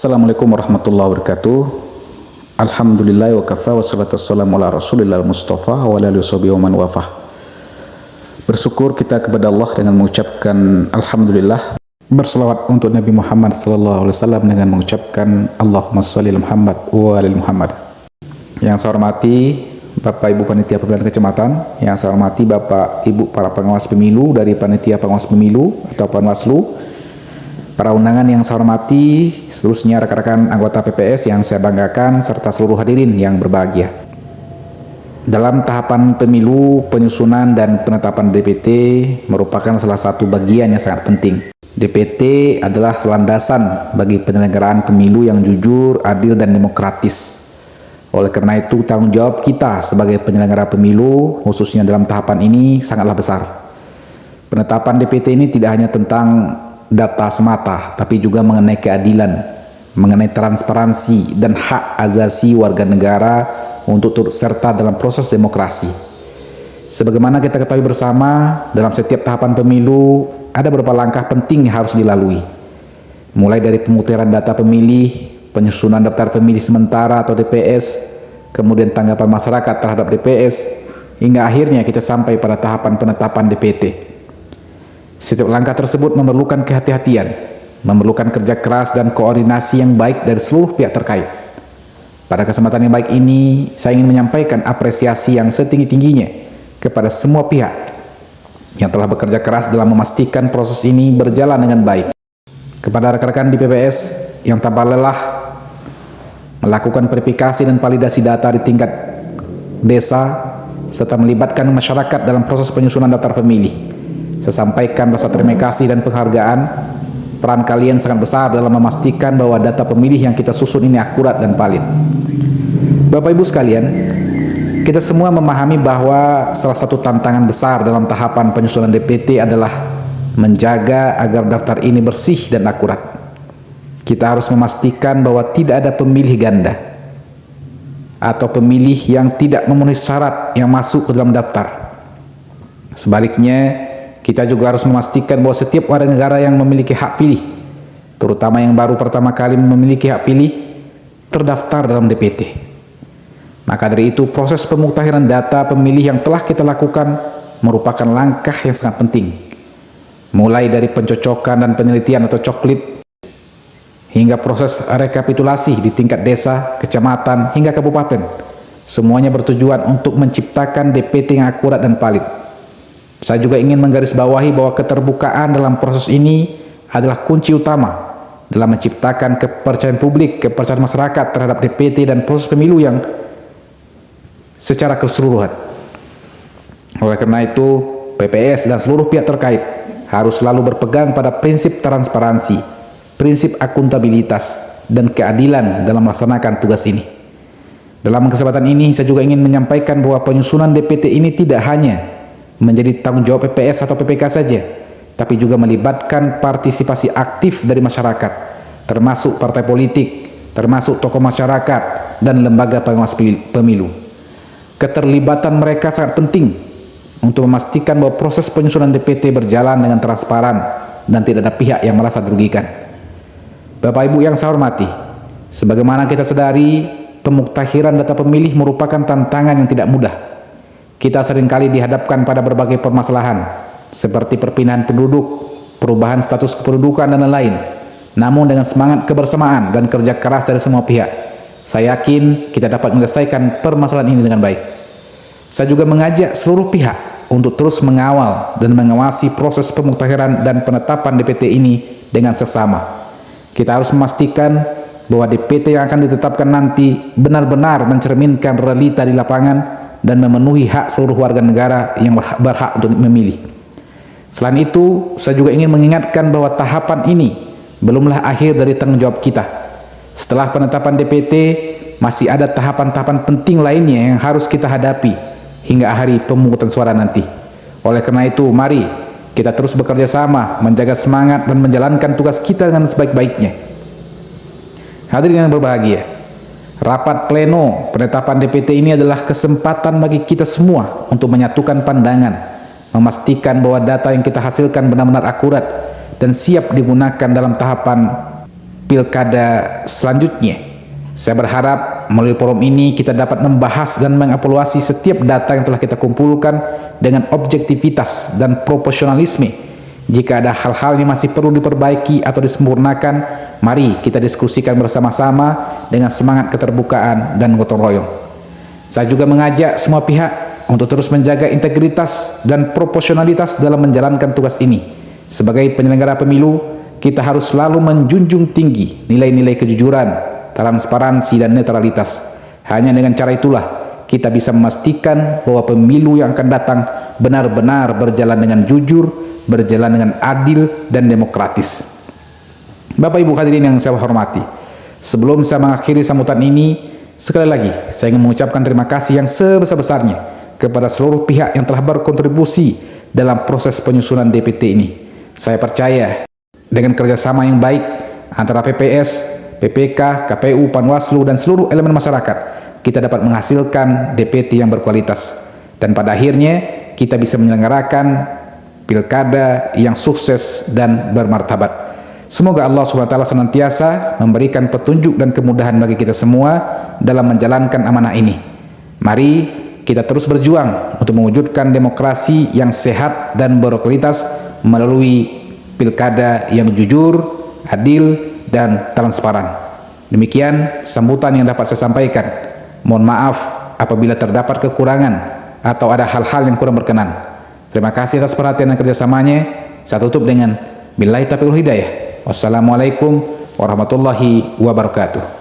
Assalamualaikum warahmatullahi wabarakatuh. Alhamdulillah wa kafa wa salatu wassalamu ala rasulillah mustafa wa ala alihi wa man wafah. Bersyukur kita kepada Allah dengan mengucapkan Alhamdulillah. Berselawat untuk Nabi Muhammad sallallahu alaihi wasallam dengan mengucapkan Allahumma sholli ala Muhammad wa ala Muhammad. Yang saya hormati Bapak Ibu Panitia Pemilihan Kecamatan, yang saya hormati Bapak Ibu para pengawas pemilu dari Panitia Pengawas Pemilu atau Panwaslu, para undangan yang saya hormati, seterusnya rekan-rekan anggota PPS yang saya banggakan, serta seluruh hadirin yang berbahagia. Dalam tahapan pemilu, penyusunan dan penetapan DPT merupakan salah satu bagian yang sangat penting. DPT adalah landasan bagi penyelenggaraan pemilu yang jujur, adil, dan demokratis. Oleh karena itu, tanggung jawab kita sebagai penyelenggara pemilu, khususnya dalam tahapan ini, sangatlah besar. Penetapan DPT ini tidak hanya tentang data semata, tapi juga mengenai keadilan, mengenai transparansi dan hak asasi warga negara untuk turut serta dalam proses demokrasi. Sebagaimana kita ketahui bersama, dalam setiap tahapan pemilu ada beberapa langkah penting yang harus dilalui. Mulai dari pemutaran data pemilih, penyusunan daftar pemilih sementara atau DPS, kemudian tanggapan masyarakat terhadap DPS, hingga akhirnya kita sampai pada tahapan penetapan DPT. Setiap langkah tersebut memerlukan kehati-hatian, memerlukan kerja keras dan koordinasi yang baik dari seluruh pihak terkait. Pada kesempatan yang baik ini, saya ingin menyampaikan apresiasi yang setinggi-tingginya kepada semua pihak yang telah bekerja keras dalam memastikan proses ini berjalan dengan baik. Kepada rekan-rekan di PPS yang tanpa lelah melakukan verifikasi dan validasi data di tingkat desa, serta melibatkan masyarakat dalam proses penyusunan daftar pemilih, saya sampaikan rasa terima kasih dan penghargaan. Peran kalian sangat besar dalam memastikan bahwa data pemilih yang kita susun ini akurat dan valid. Bapak Ibu sekalian, kita semua memahami bahwa salah satu tantangan besar dalam tahapan penyusunan DPT adalah menjaga agar daftar ini bersih dan akurat. Kita harus memastikan bahwa tidak ada pemilih ganda atau pemilih yang tidak memenuhi syarat yang masuk ke dalam daftar. Sebaliknya, kita juga harus memastikan bahwa setiap warga negara yang memiliki hak pilih, terutama yang baru pertama kali memiliki hak pilih, terdaftar dalam DPT. Maka dari itu, proses pemutahiran data pemilih yang telah kita lakukan merupakan langkah yang sangat penting. Mulai dari pencocokan dan penelitian atau coklit, hingga proses rekapitulasi di tingkat desa, kecamatan, hingga kabupaten. Semuanya bertujuan untuk menciptakan DPT yang akurat dan valid. Saya juga ingin menggarisbawahi bahwa keterbukaan dalam proses ini adalah kunci utama dalam menciptakan kepercayaan publik, kepercayaan masyarakat terhadap DPT dan proses pemilu yang secara keseluruhan. Oleh karena itu, PPS dan seluruh pihak terkait harus selalu berpegang pada prinsip transparansi, prinsip akuntabilitas, dan keadilan dalam melaksanakan tugas ini. Dalam kesempatan ini, saya juga ingin menyampaikan bahwa penyusunan DPT ini tidak hanya menjadi tanggung jawab PPS atau PPK saja, tapi juga melibatkan partisipasi aktif dari masyarakat, termasuk partai politik, termasuk tokoh masyarakat, dan lembaga pengawas pemilu. Keterlibatan mereka sangat penting untuk memastikan bahwa proses penyusunan DPT berjalan dengan transparan dan tidak ada pihak yang merasa dirugikan. Bapak Ibu yang saya hormati, sebagaimana kita sadari, pemuktahiran data pemilih merupakan tantangan yang tidak mudah. Kita seringkali dihadapkan pada berbagai permasalahan, seperti perpindahan penduduk, perubahan status kependudukan, dan lain-lain. Namun dengan semangat kebersamaan dan kerja keras dari semua pihak, saya yakin kita dapat menyelesaikan permasalahan ini dengan baik. Saya juga mengajak seluruh pihak untuk terus mengawal dan mengawasi proses pemuktahiran dan penetapan DPT ini dengan seksama. Kita harus memastikan bahwa DPT yang akan ditetapkan nanti benar-benar mencerminkan realita di lapangan dan memenuhi hak seluruh warga negara yang berhak untuk memilih. Selain itu, saya juga ingin mengingatkan bahwa tahapan ini belumlah akhir dari tanggung jawab kita. Setelah penetapan DPT, masih ada tahapan-tahapan penting lainnya yang harus kita hadapi hingga hari pemungutan suara nanti. Oleh karena itu, mari kita terus bekerja sama, menjaga semangat dan menjalankan tugas kita dengan sebaik-baiknya. Hadirin yang berbahagia, rapat pleno penetapan DPT ini adalah kesempatan bagi kita semua untuk menyatukan pandangan, memastikan bahwa data yang kita hasilkan benar-benar akurat dan siap digunakan dalam tahapan pilkada selanjutnya. Saya berharap melalui forum ini kita dapat membahas dan mengevaluasi setiap data yang telah kita kumpulkan dengan objektivitas dan proporsionalisme. Jika ada hal-hal yang masih perlu diperbaiki atau disempurnakan, mari kita diskusikan bersama-sama dengan semangat keterbukaan dan gotong royong. Saya juga mengajak semua pihak untuk terus menjaga integritas dan proporsionalitas dalam menjalankan tugas ini. Sebagai penyelenggara pemilu, kita harus selalu menjunjung tinggi nilai-nilai kejujuran, transparansi, dan netralitas. Hanya dengan cara itulah kita bisa memastikan bahwa pemilu yang akan datang benar-benar berjalan dengan jujur, berjalan dengan adil dan demokratis. Bapak Ibu hadirin yang saya hormati, sebelum saya mengakhiri sambutan ini, sekali lagi saya ingin mengucapkan terima kasih yang sebesar-besarnya kepada seluruh pihak yang telah berkontribusi dalam proses penyusunan DPT ini. Saya percaya dengan kerjasama yang baik antara PPS, PPK, KPU, Panwaslu, dan seluruh elemen masyarakat, kita dapat menghasilkan DPT yang berkualitas. Dan pada akhirnya kita bisa menyelenggarakan pilkada yang sukses dan bermartabat. Semoga Allah SWT senantiasa memberikan petunjuk dan kemudahan bagi kita semua dalam menjalankan amanah ini. Mari kita terus berjuang untuk mewujudkan demokrasi yang sehat dan berkualitas melalui pilkada yang jujur, adil, dan transparan. Demikian sambutan yang dapat saya sampaikan. Mohon maaf apabila terdapat kekurangan atau ada hal-hal yang kurang berkenan. Terima kasih atas perhatian dan kerjasamanya. Saya tutup dengan billahi taufiq wal hidayah. Wassalamualaikum warahmatullahi wabarakatuh.